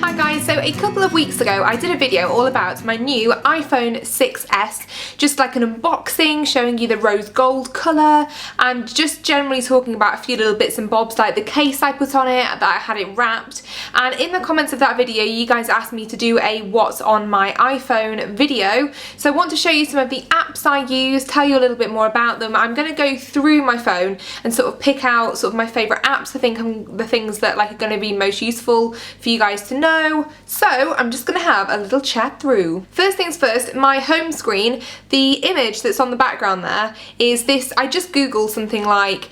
Hi guys, so a couple of weeks ago I did a video all about my new iPhone 6s, just like an unboxing, showing you the rose gold colour and just generally talking about a few little bits and bobs like the case I put on it, that I had it wrapped. And in the comments of that video you guys asked me to do a what's on my iPhone video, so I want to show you some of the apps I use, tell you a little bit more about them. I'm going to go through my phone and sort of pick out sort of my favourite apps. I think the things that are going to be most useful for you guys to know. So I'm just going to have a little chat through. First things first, my home screen, the image that's on the background there is this. I just googled something like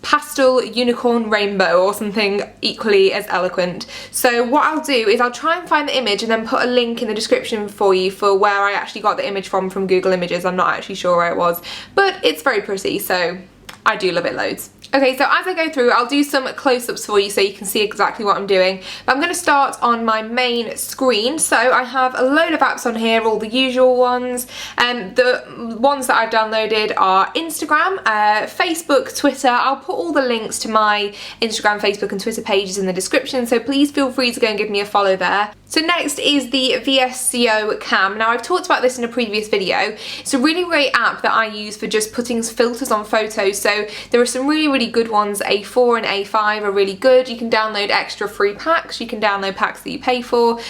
pastel unicorn rainbow or something equally as eloquent. So what I'll do is I'll try and find the image and then put a link in the description for you for where I actually got the image from Google Images. I'm not actually sure where it was, but it's very pretty, so I do love it loads. Okay, so as I go through, I'll do some close-ups for you so you can see exactly what I'm doing. But I'm going to start on my main screen. So I have a load of apps on here, all the usual ones. The ones that I've downloaded are Instagram, Facebook, Twitter. I'll put all the links to my Instagram, Facebook and Twitter pages in the description, so please feel free to go and give me a follow there. So next is the VSCO Cam. Now I've talked about this in a previous video. It's a really great app that I use for just putting filters on photos. So there are some really good ones. A4 and A5 are really good. You can download extra free packs. You can download packs that you pay for.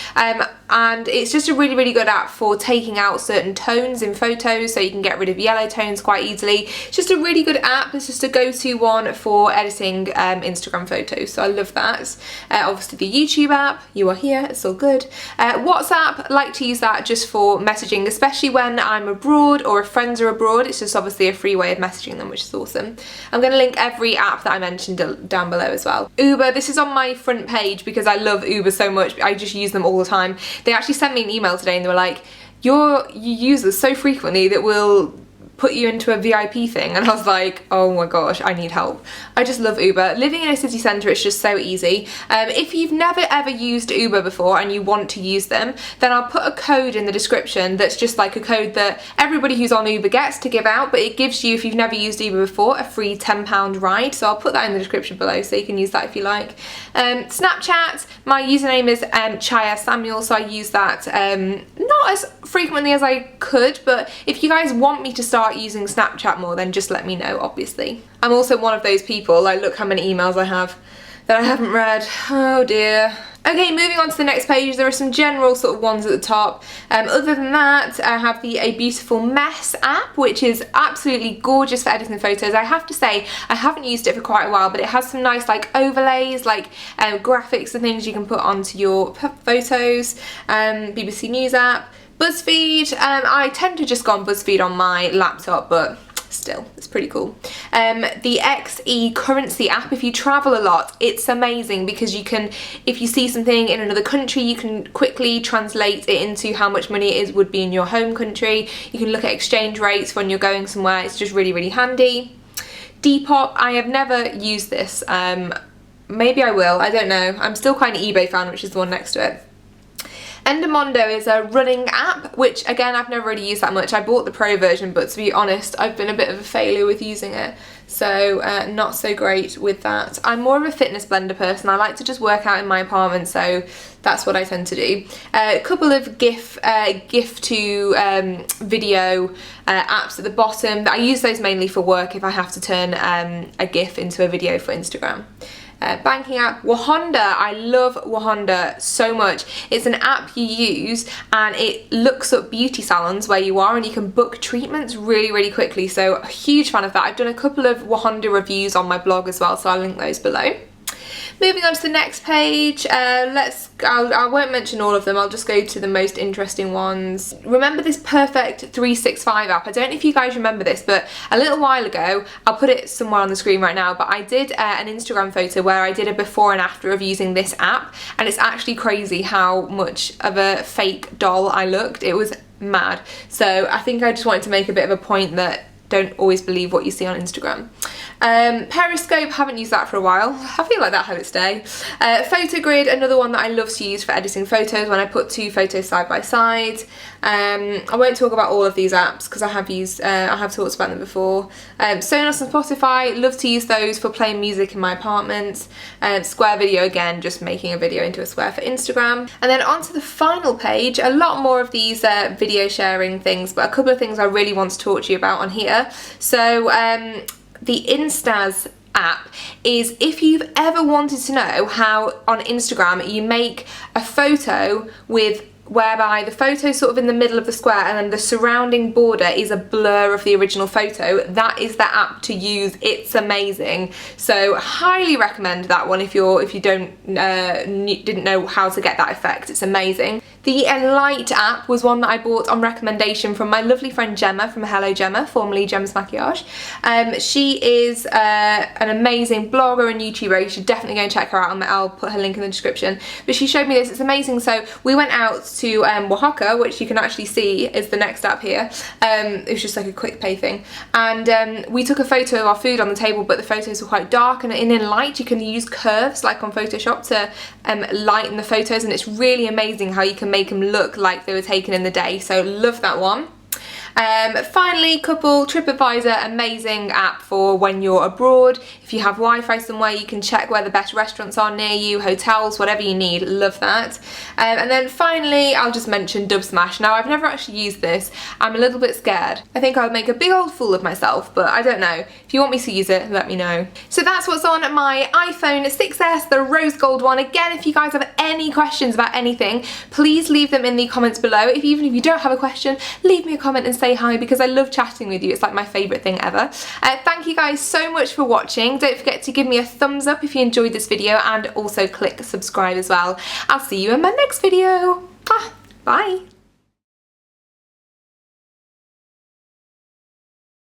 And it's just a really good app for taking out certain tones in photos, so you can get rid of yellow tones quite easily. It's just a really good app. It's just a go-to one for editing Instagram photos, so I love that. Obviously the YouTube app, you are here, it's all good. WhatsApp, like to use that just for messaging, especially when I'm abroad or if friends are abroad. It's just obviously a free way of messaging them, which is awesome. I'm going to link every app that I mentioned down below as well. Uber, this is on my front page because I love Uber so much. I just use them all the time. They actually sent me an email today and they were like, you use us so frequently that we'll put you into a VIP thing, and I was like, oh my gosh, I need help. I just love Uber. Living in a city centre, it's just so easy. If you've never ever used Uber before and you want to use them, then I'll put a code in the description that's just like a code that everybody who's on Uber gets to give out, but it gives you, if you've never used Uber before, a free £10 ride. So I'll put that in the description below so you can use that if you like. Snapchat, my username is Chyaz Samuel, so I use that not as frequently as I could, but if you guys want me to start using Snapchat more, then just let me know, obviously. I'm also one of those people, like, look how many emails I have that I haven't read. Oh dear. Okay, moving on to the next page, there are some general sort of ones at the top. Other than that, I have the A Beautiful Mess app, which is absolutely gorgeous for editing photos. I have to say, I haven't used it for quite a while, but it has some nice like overlays, like graphics and things you can put onto your photos. BBC News app. BuzzFeed, I tend to just go on BuzzFeed on my laptop, but still, it's pretty cool. The XE Currency app, if you travel a lot, it's amazing because you can, if you see something in another country, you can quickly translate it into how much money it would be in your home country. You can look at exchange rates when you're going somewhere. It's just really handy. Depop, I have never used this. Maybe I will, I don't know. I'm still quite an eBay fan, which is the one next to it. Endomondo is a running app, which again I've never really used that much. I bought the pro version, but to be honest I've been a bit of a failure with using it, so not so great with that. I'm more of a fitness blender person. I like to just work out in my apartment, so that's what I tend to do. A couple of GIF to video apps at the bottom. I use those mainly for work if I have to turn a GIF into a video for Instagram. Banking app, Wahonda. I love Wahonda so much. It's an app you use and it looks up beauty salons where you are and you can book treatments really quickly, so a huge fan of that. I've done a couple of Wahonda reviews on my blog as well, so I'll link those below. Moving on to the next page, I won't mention all of them, I'll just go to the most interesting ones. Remember this Perfect 365 app? I don't know if you guys remember this, but a little while ago, I'll put it somewhere on the screen right now, but I did an Instagram photo where I did a before and after of using this app, and it's actually crazy how much of a fake doll I looked. It was mad. So I think I just wanted to make a bit of a point that don't always believe what you see on Instagram. Periscope, haven't used that for a while. I feel like that had its day. PhotoGrid, another one that I love to use for editing photos when I put two photos side by side. I won't talk about all of these apps because I have talked about them before. Sonos and Spotify, love to use those for playing music in my apartment. Square Video, again, just making a video into a square for Instagram. And then onto the final page, a lot more of these video sharing things, but a couple of things I really want to talk to you about on here. So the Instas app is if you've ever wanted to know how on Instagram you make a photo whereby the photo is sort of in the middle of the square and then the surrounding border is a blur of the original photo, that is the app to use. It's amazing. So highly recommend that one if you didn't know how to get that effect. It's amazing. The Enlight app was one that I bought on recommendation from my lovely friend Gemma from Hello Gemma, formerly Gemma's Maquillage. She is an amazing blogger and YouTuber. You should definitely go and check her out. I'll put her link in the description. But she showed me this. It's amazing. So we went out to Oaxaca, which you can actually see is the next app here. It was just like a quick pay thing. And we took a photo of our food on the table, but the photos were quite dark. And in Enlight, you can use curves like on Photoshop to lighten the photos. And it's really amazing how you can make them look like they were taken in the day. So love that one. Finally, couple TripAdvisor, amazing app for when you're abroad. If you have Wi-Fi somewhere, you can check where the best restaurants are near you, hotels, whatever you need. Love that. And then finally, I'll just mention Dubsmash. Now, I've never actually used this. I'm a little bit scared. I think I would make a big old fool of myself, but I don't know. If you want me to use it, let me know. So that's what's on my iPhone 6s, the rose gold one. Again, if you guys have any questions about anything, please leave them in the comments below. Even if you don't have a question, leave me a comment and say hi, because I love chatting with you. It's like my favourite thing ever. Thank you guys so much for watching. Don't forget to give me a thumbs up if you enjoyed this video, and also click subscribe as well. I'll see you in my next video. Bye.